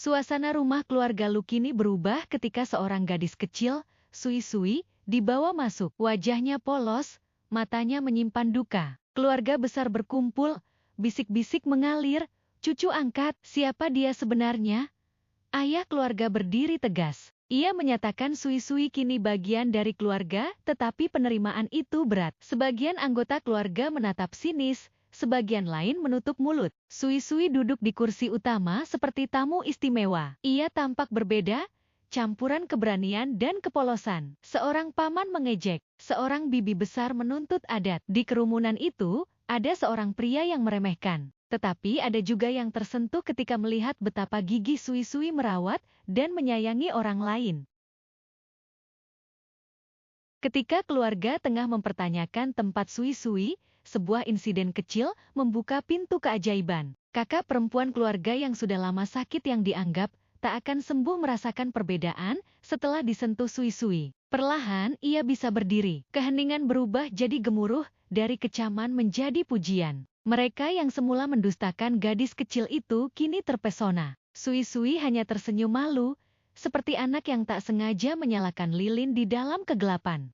Suasana rumah keluarga Lu kini berubah ketika seorang gadis kecil, Sui Sui, dibawa masuk. Wajahnya polos, matanya menyimpan duka. Keluarga besar berkumpul, bisik-bisik mengalir. Cucu angkat, siapa dia sebenarnya? Ayah keluarga berdiri tegas. Ia menyatakan Sui Sui kini bagian dari keluarga, tetapi penerimaan itu berat. Sebagian anggota keluarga menatap sinis, sebagian lain menutup mulut. Sui Sui duduk di kursi utama seperti tamu istimewa. Ia tampak berbeda, campuran keberanian dan kepolosan. Seorang paman mengejek, seorang bibi besar menuntut adat. Di kerumunan itu, ada seorang pria yang meremehkan. Tetapi ada juga yang tersentuh ketika melihat betapa gigih Sui Sui merawat dan menyayangi orang lain. Ketika keluarga tengah mempertanyakan tempat Sui Sui, sebuah insiden kecil membuka pintu keajaiban. Kakak perempuan keluarga yang sudah lama sakit yang dianggap tak akan sembuh merasakan perbedaan setelah disentuh Sui Sui. Perlahan ia bisa berdiri. Keheningan berubah jadi gemuruh, dari kecaman menjadi pujian. Mereka yang semula mendustakan gadis kecil itu kini terpesona. Sui Sui hanya tersenyum malu, seperti anak yang tak sengaja menyalakan lilin di dalam kegelapan.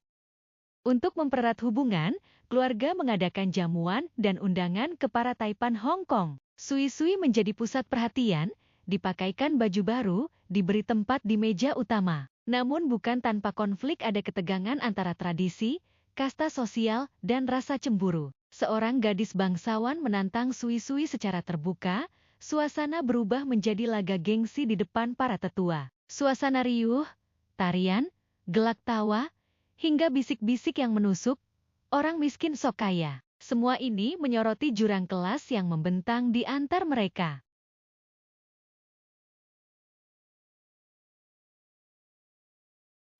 Untuk mempererat hubungan, keluarga mengadakan jamuan dan undangan ke para taipan Hong Kong. Sui Sui menjadi pusat perhatian, dipakaikan baju baru, diberi tempat di meja utama. Namun bukan tanpa konflik, ada ketegangan antara tradisi, kasta sosial, dan rasa cemburu. Seorang gadis bangsawan menantang Sui Sui secara terbuka, suasana berubah menjadi laga gengsi di depan para tetua. Suasana riuh, tarian, gelak tawa, hingga bisik-bisik yang menusuk, orang miskin sok kaya. Semua ini menyoroti jurang kelas yang membentang di antar mereka.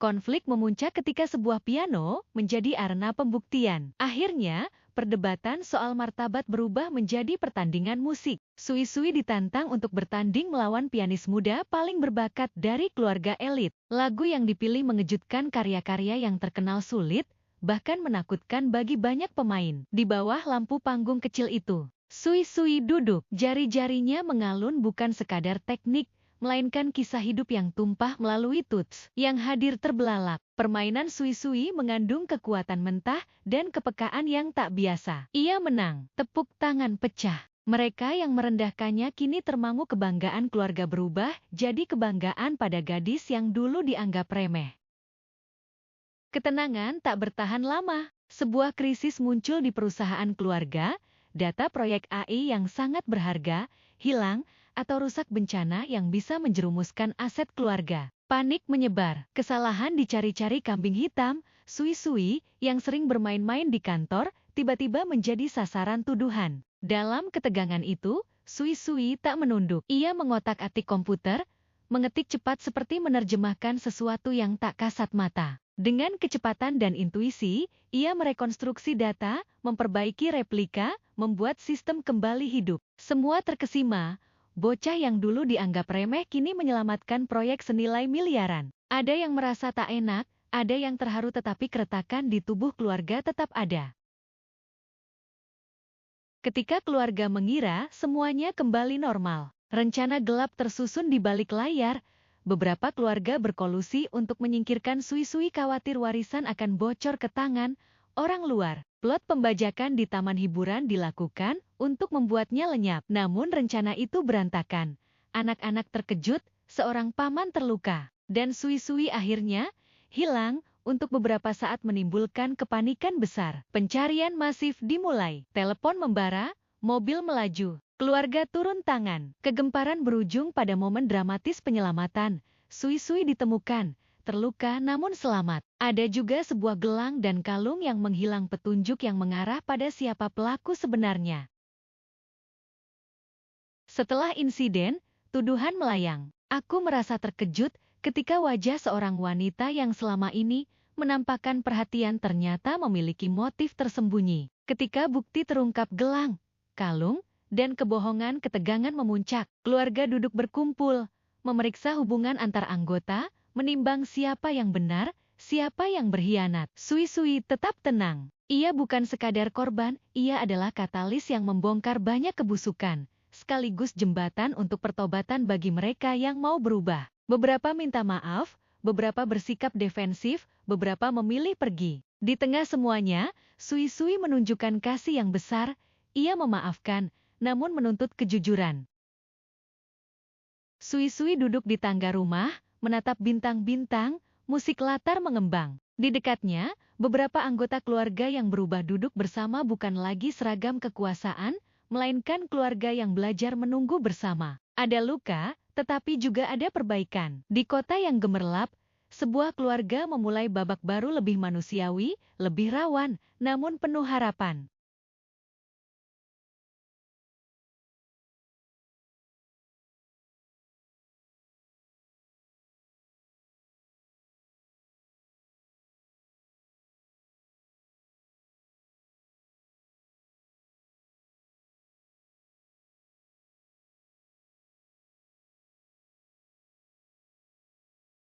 Konflik memuncak ketika sebuah piano menjadi arena pembuktian. Akhirnya, perdebatan soal martabat berubah menjadi pertandingan musik. Sui Sui ditantang untuk bertanding melawan pianis muda paling berbakat dari keluarga elit. Lagu yang dipilih mengejutkan, karya-karya yang terkenal sulit, bahkan menakutkan bagi banyak pemain. Di bawah lampu panggung kecil itu, Sui Sui duduk. Jari-jarinya mengalun bukan sekadar teknik, melainkan kisah hidup yang tumpah melalui tuts yang hadir terbelalak. Permainan Sui Sui mengandung kekuatan mentah dan kepekaan yang tak biasa. Ia menang, tepuk tangan pecah. Mereka yang merendahkannya kini termangu, kebanggaan keluarga berubah jadi kebanggaan pada gadis yang dulu dianggap remeh. Ketenangan tak bertahan lama. Sebuah krisis muncul di perusahaan keluarga. Data proyek AI yang sangat berharga hilang atau rusak, bencana yang bisa menjerumuskan aset keluarga. Panik menyebar, kesalahan dicari-cari kambing hitam. Sui Sui yang sering bermain-main di kantor tiba-tiba menjadi sasaran tuduhan. Dalam ketegangan itu, Sui Sui tak menunduk. Ia mengotak-atik komputer, mengetik cepat seperti menerjemahkan sesuatu yang tak kasat mata. Dengan kecepatan dan intuisi, ia merekonstruksi data, memperbaiki replika, membuat sistem kembali hidup. Semua terkesima. Bocah yang dulu dianggap remeh kini menyelamatkan proyek senilai miliaran. Ada yang merasa tak enak, ada yang terharu, tetapi keretakan di tubuh keluarga tetap ada. Ketika keluarga mengira semuanya kembali normal, rencana gelap tersusun di balik layar. Beberapa keluarga berkolusi untuk menyingkirkan Sui Sui, khawatir warisan akan bocor ke tangan orang luar. Plot pembajakan di taman hiburan dilakukan untuk membuatnya lenyap. Namun rencana itu berantakan. Anak-anak terkejut, seorang paman terluka, dan Sui Sui akhirnya hilang. Untuk beberapa saat menimbulkan kepanikan besar. Pencarian masif dimulai. Telepon membara, mobil melaju. Keluarga turun tangan. Kegemparan berujung pada momen dramatis penyelamatan. Sui Sui ditemukan, terluka namun selamat. Ada juga sebuah gelang dan kalung yang menghilang, petunjuk yang mengarah pada siapa pelaku sebenarnya. Setelah insiden, tuduhan melayang. Aku merasa terkejut ketika wajah seorang wanita yang selama ini menampakkan perhatian ternyata memiliki motif tersembunyi. Ketika bukti terungkap, gelang, kalung, dan kebohongan, ketegangan memuncak. Keluarga duduk berkumpul, memeriksa hubungan antar anggota, menimbang siapa yang benar, siapa yang berkhianat. Sui Sui tetap tenang. Ia bukan sekadar korban, ia adalah katalis yang membongkar banyak kebusukan. sekaligus jembatan untuk pertobatan bagi mereka yang mau berubah. Beberapa minta maaf, beberapa bersikap defensif, beberapa memilih pergi. Di tengah semuanya, Sui Sui menunjukkan kasih yang besar. Ia memaafkan, namun menuntut kejujuran. Sui Sui duduk di tangga rumah, menatap bintang-bintang, musik latar mengembang. Di dekatnya, beberapa anggota keluarga yang berubah duduk bersama bukan lagi seragam kekuasaan, melainkan keluarga yang belajar menunggu bersama. Ada luka, tetapi juga ada perbaikan. Di kota yang gemerlap, sebuah keluarga memulai babak baru lebih manusiawi, lebih rawan, namun penuh harapan.